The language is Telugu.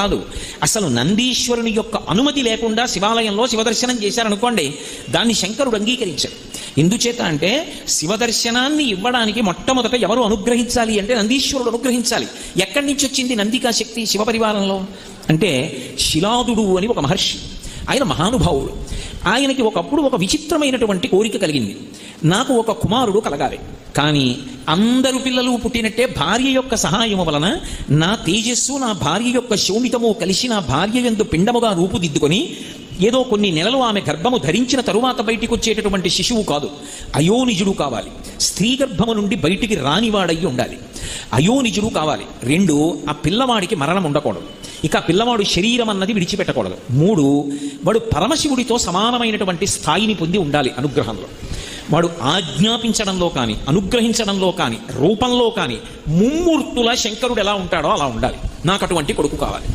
కాదు. అసలు నందీశ్వరుని యొక్క అనుమతి లేకుండా శివాలయంలో శివదర్శనం చేశారనుకోండి, దాన్ని శంకరుడు అంగీకరించాడు. ఎందుచేత అంటే శివదర్శనాన్ని ఇవ్వడానికి మొట్టమొదట ఎవరు అనుగ్రహించాలి అంటే నందీశ్వరుడు అనుగ్రహించాలి. ఎక్కడి నుంచి వచ్చింది నందికా శక్తి శివపరివారంలో అంటే శిలాదుడు అని ఒక మహర్షి, ఆయన మహానుభావుడు. ఆయనకి ఒకప్పుడు ఒక విచిత్రమైనటువంటి కోరిక కలిగింది, నాకు ఒక కుమారుడు కలగాలి, కానీ అందరు పిల్లలు పుట్టినట్టే భార్య యొక్క సహాయము వలన నా తేజస్సు నా భార్య యొక్క శోణితము కలిసి నా భార్య యందు పిండముగా రూపుదిద్దుకొని ఏదో కొన్ని నెలలు ఆమె గర్భము ధరించిన తరువాత బయటికి వచ్చేటటువంటి శిశువు కాదు, అయోనిజుడు కావాలి. స్త్రీ గర్భము నుండి బయటికి రానివాడయ్యి ఉండాలి, అయోనిజుడు కావాలి. 2, ఆ పిల్లవాడికి మరణం ఉండకూడదు, ఇక పిల్లవాడు శరీరం అన్నది విడిచిపెట్టకూడదు. 3, వాడు పరమశివుడితో సమానమైనటువంటి స్థాయిని పొంది ఉండాలి అనుగ్రహంలో. వాడు ఆజ్ఞాపించడంలో కానీ అనుగ్రహించడంలో కానీ రూపంలో కానీ ముమ్మూర్తుల శంకరుడు ఎలా ఉంటాడో అలా ఉండాలి. నాకు అటువంటి కొడుకు కావాలి.